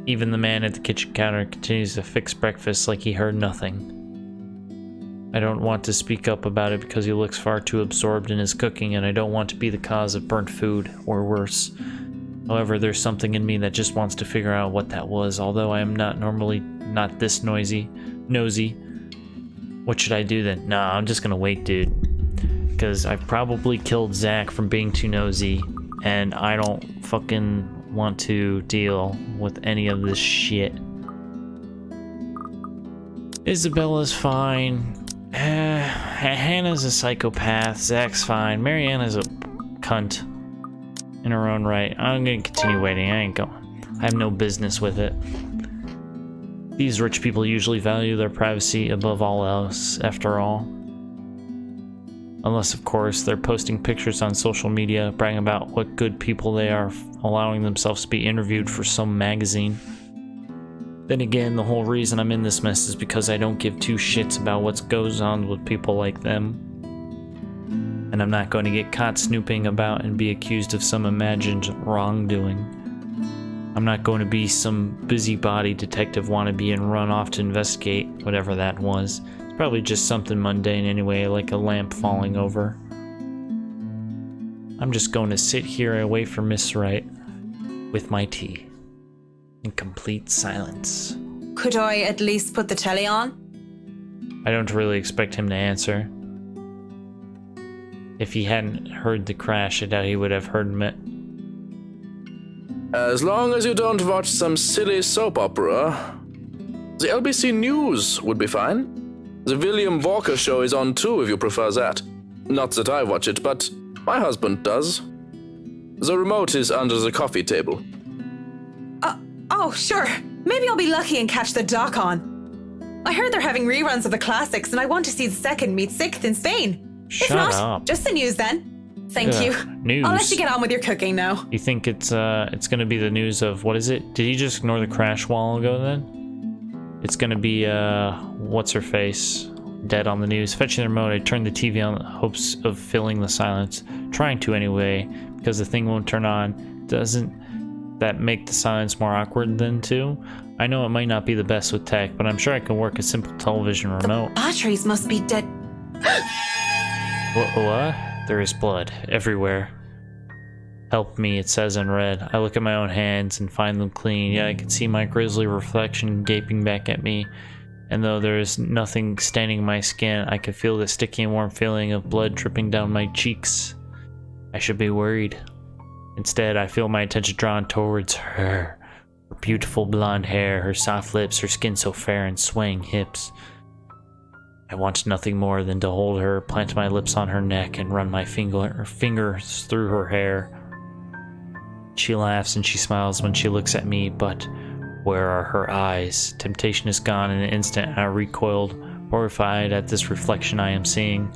Even the man at the kitchen counter continues to fix breakfast like he heard nothing. I don't want to speak up about it because he looks far too absorbed in his cooking, and I don't want to be the cause of burnt food, or worse. However, there's something in me that just wants to figure out what that was, although I am not this nosy. What should I do then? Nah, I'm just gonna wait, dude. Because I've probably killed Zach from being too nosy, and I don't fucking want to deal with any of this shit. Isabella's fine. Hannah's a psychopath. Zach's fine. Mariana's a cunt in her own right. I'm gonna continue waiting. I ain't going. I have no business with it. These rich people usually value their privacy above all else, after all. Unless, of course, they're posting pictures on social media, bragging about what good people they are, allowing themselves to be interviewed for some magazine. Then again, the whole reason I'm in this mess is because I don't give two shits about what goes on with people like them. And I'm not going to get caught snooping about and be accused of some imagined wrongdoing. I'm not going to be some busybody detective wannabe and run off to investigate whatever that was. It's probably just something mundane anyway, like a lamp falling over. I'm just going to sit here and wait for Miss Wright with my tea in complete silence. Could I at least put the telly on? I don't really expect him to answer. If he hadn't heard the crash, I doubt he would have heard it. As long as you don't watch some silly soap opera, the LBC News would be fine. The William Walker Show is on too if you prefer that. Not that I watch it, but my husband does. The remote is under the coffee table. Oh, sure. Maybe I'll be lucky and catch the doc on. I heard they're having reruns of the classics, and I want to see the second meet sixth in Spain. Shut if not, up. just the news then. Thank Ugh, you. news. I'll let you get on with your cooking now. You think it's gonna be the news of, what is it? Did he just ignore the crash a while ago then? It's gonna be, what's her face? Dead on the news. Fetching the remote, I turned the TV on in hopes of filling the silence. Trying to anyway, because the thing won't turn on. Doesn't that make the silence more awkward then too? I know it might not be the best with tech, but I'm sure I can work a simple television remote. Batteries must be dead. What? There is blood everywhere. Help me, it says in red. I look at my own hands and find them clean, yet I can see my grisly reflection gaping back at me. And though there is nothing staining my skin, I can feel the sticky and warm feeling of blood dripping down my cheeks. I should be worried. Instead, I feel my attention drawn towards her. Her beautiful blonde hair, her soft lips, her skin so fair and swaying hips. I want nothing more than to hold her, plant my lips on her neck, and run my fingers through her hair. She laughs and she smiles when she looks at me, but where are her eyes? Temptation is gone in an instant. I recoiled, horrified at this reflection I am seeing,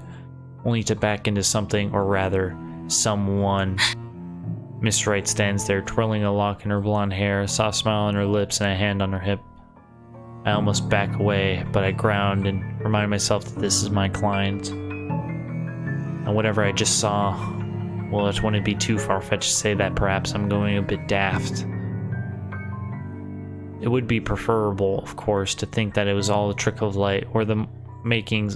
only to back into something, or rather, someone. Miss Wright stands there, twirling a lock in her blonde hair, a soft smile on her lips, and a hand on her hip. I almost back away, but I ground and remind myself that this is my client. And whatever I just saw, well, it wouldn't be too far-fetched to say that perhaps I'm going a bit daft. It would be preferable, of course, to think that it was all a trick of light or the makings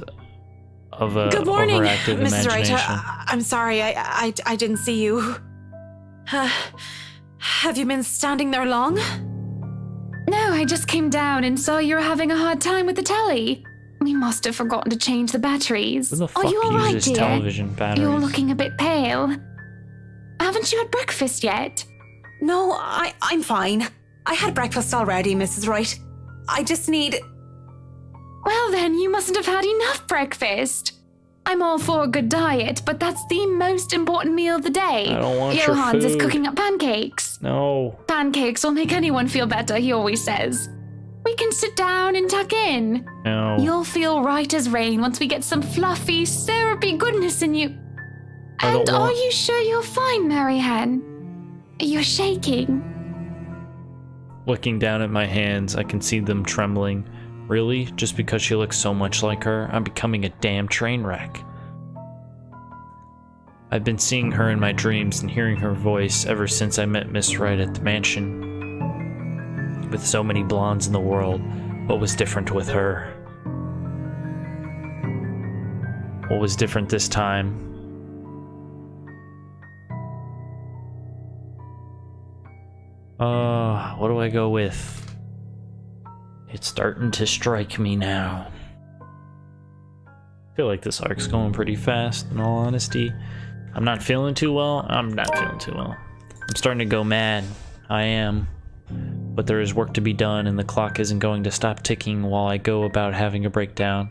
of a Good morning, overactive Mrs. imagination. Wright. I'm sorry, I didn't see you. Have you been standing there long? No, I just came down and saw you were having a hard time with the telly. We must have forgotten to change the batteries. Who the fuck Are you all right, uses dear? television batteries? You're looking a bit pale. Haven't you had breakfast yet? No, I'm fine. I had breakfast already, Mrs. Wright. I just need... Well then, you mustn't have had enough breakfast. I'm all for a good diet, but that's the most important meal of the day. I don't want your Johannes is food. cooking up pancakes. No. Pancakes will make anyone feel better, he always says. We can sit down and tuck in. No. You'll feel right as rain once we get some fluffy, syrupy goodness in you. I don't And are want- you sure you're fine, Marianne? You're shaking. Looking down at my hands, I can see them trembling. Really? Just because she looks so much like her, I'm becoming a damn train wreck. I've been seeing her in my dreams and hearing her voice ever since I met Miss Wright at the mansion. With so many blondes in the world, what was different with her? What was different this time? What do I go with? It's starting to strike me now. I feel like this arc's going pretty fast, in all honesty. I'm not feeling too well. I'm starting to go mad. I am. But there is work to be done, and the clock isn't going to stop ticking while I go about having a breakdown.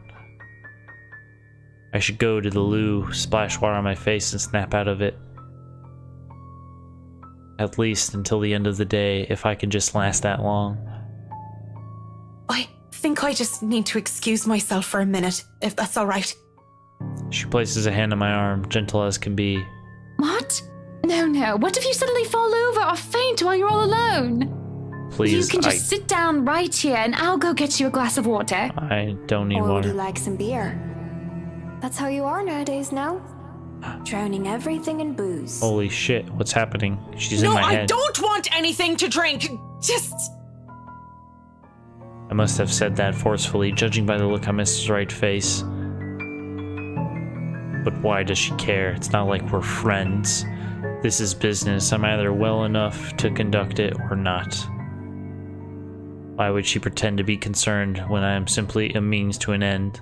I should go to the loo, splash water on my face, and snap out of it. At least until the end of the day, if I can just last that long. I think I just need to excuse myself for a minute, if that's all right. She places a hand on my arm, gentle as can be. What? No. What if you suddenly fall over or faint while you're all alone? Please, You can just sit down right here and I'll go get you a glass of water. I don't need Or would you water. like some beer? That's how you are nowadays now. Drowning everything in booze. Holy shit, what's happening? She's in No, my I head. don't want anything to drink. Just... I must have said that forcefully, judging by the look on Mrs. Wright's face. But why does she care? It's not like we're friends. This is business. I'm either well enough to conduct it or not. Why would she pretend to be concerned when I am simply a means to an end?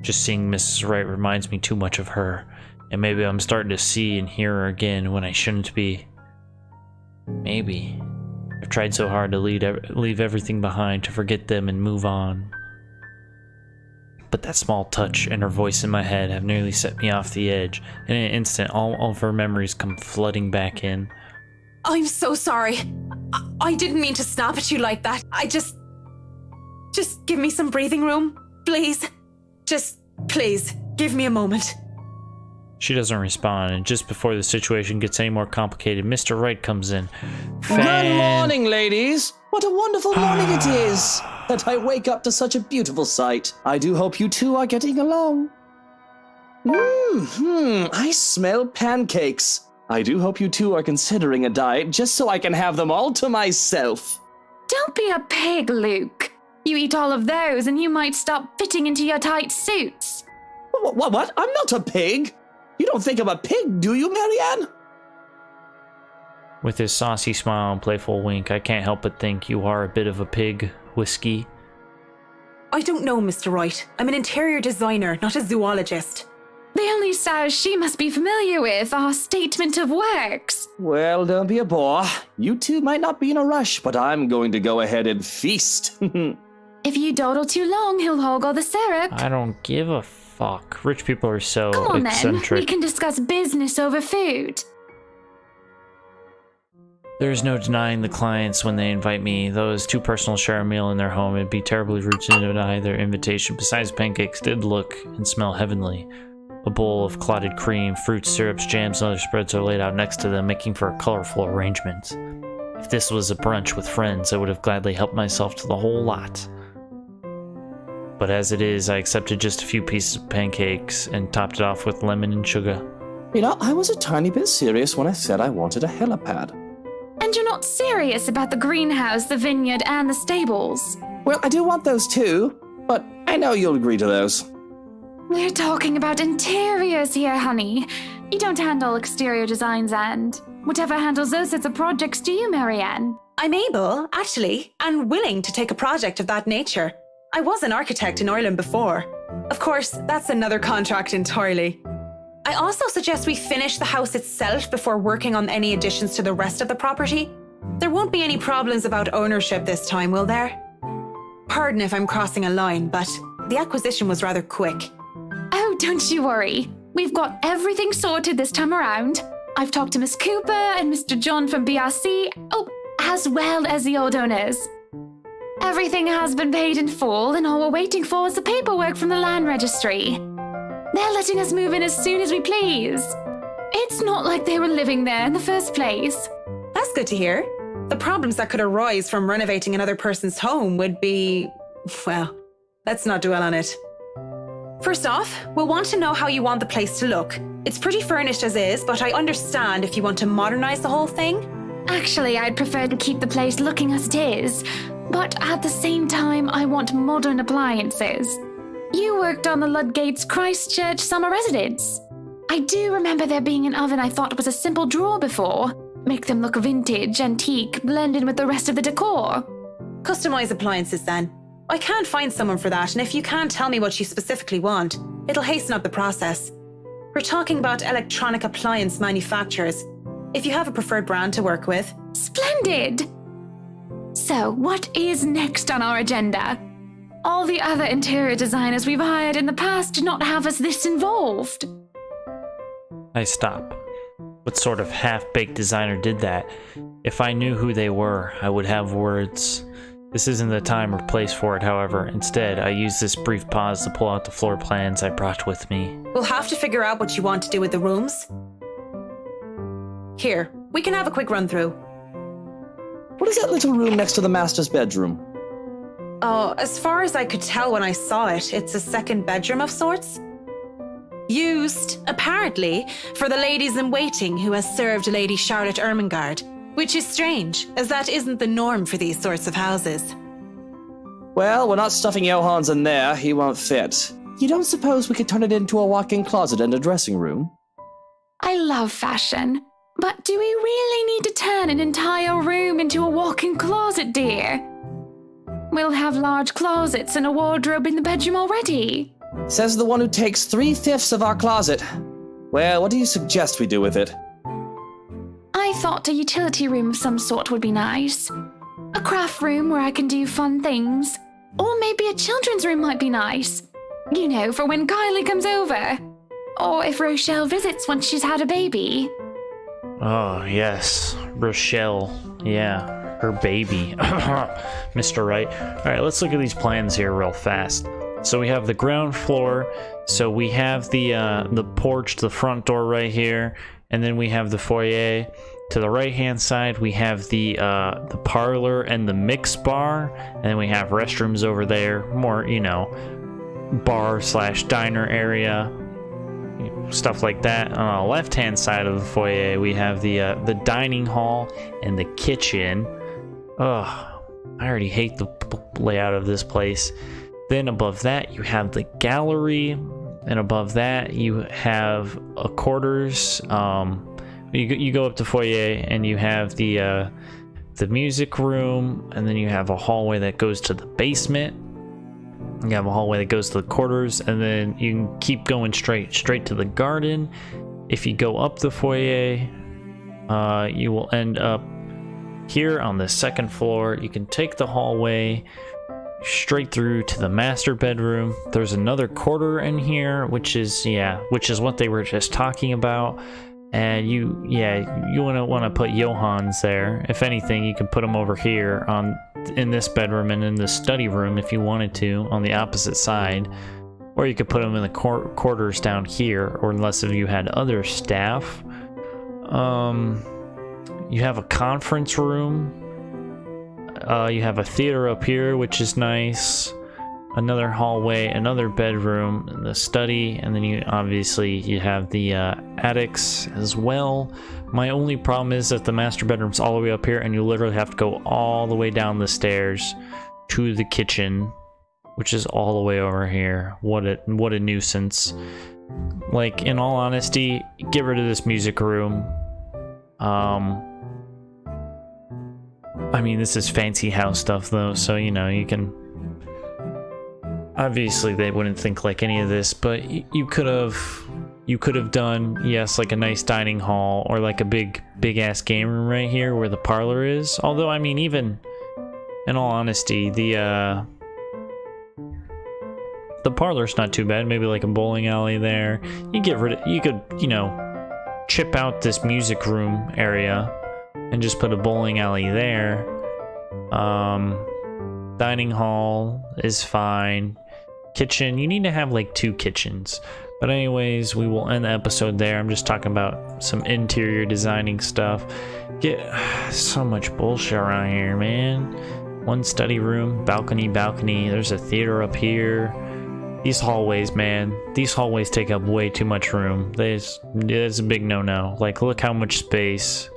Just seeing Mrs. Wright reminds me too much of her, and maybe I'm starting to see and hear her again when I shouldn't be. Maybe. I've tried so hard to leave everything behind, to forget them and move on. But that small touch and her voice in my head have nearly set me off the edge. In an instant, all of her memories come flooding back in. I'm so sorry. I didn't mean to snap at you like that. Just give me some breathing room, please. Just, please, give me a moment. She doesn't respond, and just before the situation gets any more complicated, Mr. Wright comes in. Good morning, ladies. What a wonderful morning it is that I wake up to such a beautiful sight. I do hope you two are getting along. I smell pancakes. I do hope you two are considering a diet just so I can have them all to myself. Don't be a pig, Luke. You eat all of those and you might stop fitting into your tight suits. What? I'm not a pig. You don't think I'm a pig, do you, Marianne? With his saucy smile and playful wink, I can't help but think you are a bit of a pig, Whiskey. I don't know, Mr. Wright. I'm an interior designer, not a zoologist. The only stars she must be familiar with are statement of works. Well, don't be a bore. You two might not be in a rush, but I'm going to go ahead and feast. If you dawdle too long, he'll hog all the syrup. I don't give a fuck. Rich people are so Come on then, eccentric. we can discuss business over food. There's no denying the clients when they invite me. Though it's too personal to share a meal in their home, it'd be terribly rude to deny their invitation. Besides, pancakes did look and smell heavenly. A bowl of clotted cream, fruits, syrups, jams, and other spreads are laid out next to them, making for a colorful arrangement. If this was a brunch with friends, I would have gladly helped myself to the whole lot. But as it is, I accepted just a few pieces of pancakes and topped it off with lemon and sugar. You know, I was a tiny bit serious when I said I wanted a helipad. And you're not serious about the greenhouse, the vineyard, and the stables. Well, I do want those too, but I know you'll agree to those. We're talking about interiors here, honey. You don't handle exterior designs and whatever handles those sorts of projects do you, Marianne? I'm able, actually, and willing to take a project of that nature. I was an architect in Ireland before. Of course, that's another contract entirely. I also suggest we finish the house itself before working on any additions to the rest of the property. There won't be any problems about ownership this time, will there? Pardon if I'm crossing a line, but the acquisition was rather quick. Oh, don't you worry. We've got everything sorted this time around. I've talked to Miss Cooper and Mr. John from BRC, as well as the old owners. Everything has been paid in full, and all we're waiting for is the paperwork from the land registry. They're letting us move in as soon as we please. It's not like they were living there in the first place. That's good to hear. The problems that could arise from renovating another person's home would be... well, let's not dwell on it. First off, we'll want to know how you want the place to look. It's pretty furnished as is, but I understand if you want to modernize the whole thing. Actually, I'd prefer to keep the place looking as it is, but at the same time, I want modern appliances. You worked on the Ludgate's Christchurch summer residence. I do remember there being an oven I thought was a simple drawer before. Make them look vintage, antique, blended with the rest of the decor. Customize appliances then. I can't find someone for that, and if you can't tell me what you specifically want, it'll hasten up the process. We're talking about electronic appliance manufacturers. If you have a preferred brand to work with. Splendid! So, what is next on our agenda? All the other interior designers we've hired in the past did not have us this involved. I stop. What sort of half-baked designer did that? If I knew who they were, I would have words. This isn't the time or place for it, however. Instead, I use this brief pause to pull out the floor plans I brought with me. We'll have to figure out what you want to do with the rooms. Here, we can have a quick run through. What is that little room next to the master's bedroom? Oh, as far as I could tell when I saw it, it's a second bedroom of sorts. Used, apparently, for the ladies-in-waiting who has served Lady Charlotte Ermengarde, which is strange, as that isn't the norm for these sorts of houses. Well, we're not stuffing Johans in there. He won't fit. You don't suppose we could turn it into a walk-in closet and a dressing room? I love fashion, but do we really need to turn an entire room into a walk-in closet, dear? We'll have large closets and a wardrobe in the bedroom already. Says the one who takes 3/5 of our closet. Well, what do you suggest we do with it? I thought a utility room of some sort would be nice. A craft room where I can do fun things. Or maybe a children's room might be nice. You know, for when Kylie comes over. Or if Rochelle visits once she's had a baby. Oh, yes. Rochelle. Yeah. Her baby. Mr. Right. Alright, let's look at these plans here real fast. So we have the ground floor. So we have the porch, the front door right here. And then we have the foyer. To the right-hand side, we have the parlor and the mix bar. And then we have restrooms over there. More, you know, bar/diner area. Stuff like that. On the left-hand side of the foyer, we have the dining hall and the kitchen. Ugh, I already hate the layout of this place. Then above that, you have the gallery, and above that, you have a quarters. You go up to foyer, and you have the music room, and then you have a hallway that goes to the basement. You have a hallway that goes to the quarters, and then you can keep going straight to the garden. If you go up the foyer, you will end up here on the second floor. You can take the hallway straight through to the master bedroom. There's another quarter in here, which is what they were just talking about. And you want to put Johans there. If anything, you can put them over here in this bedroom and in the study room if you wanted to on the opposite side, or you could put them in the quarters down here, or unless if you had other staff. You have a conference room. You have a theater up here, which is nice. Another hallway, another bedroom, the study, and then you have the attics as well. My only problem is that the master bedroom's all the way up here, and you literally have to go all the way down the stairs to the kitchen, which is all the way over here. What a nuisance. Like, in all honesty, get rid of this music room. I mean, this is fancy house stuff though, so you know, you can... Obviously they wouldn't think like any of this, but you could have You could have done, yes, like a nice dining hall or like a big ass game room right here where the parlor is. Although, I mean, even in all honesty, the parlor's not too bad. Maybe like a bowling alley there. You could, you know, chip out this music room area and just put a bowling alley there. Dining hall is fine. Kitchen, you need to have like 2 kitchens. But anyways, we will end the episode there. I'm just talking about some interior designing stuff. So much bullshit around here, man. 1 study room, balcony. There's a theater up here. These hallways, man. These hallways take up way too much room. It's a big no-no. Like, look how much space.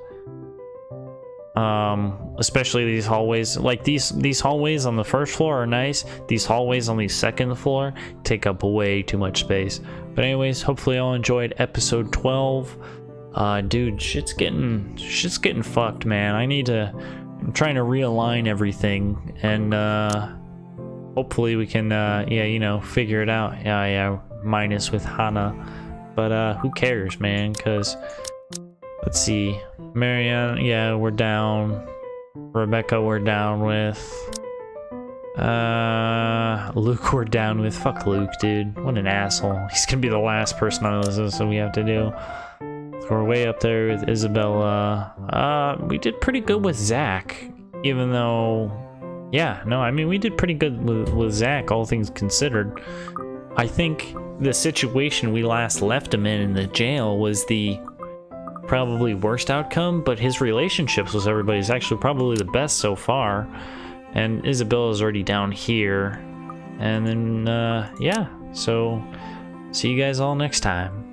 Especially these hallways. Like, these hallways on the first floor are nice. These hallways on the second floor take up way too much space. But anyways, hopefully y'all enjoyed episode 12. Dude, shit's getting fucked, man. I'm trying to realign everything, and hopefully we can you know, figure it out. Yeah, minus with Hana. But who cares, man? Cause let's see. Marianne, yeah, we're down. Rebecca, we're down with. Luke, we're down with. Fuck Luke, dude. What an asshole. He's gonna be the last person on this list that we have to do. So we're way up there with Isabella. We did pretty good with Zach, even though, yeah, no, I mean, we did pretty good with Zach, all things considered. I think the situation we last left him in the jail was the probably worst outcome, but his relationships with everybody is actually probably the best so far. And Isabella's already down here. And then, yeah, so see you guys all next time.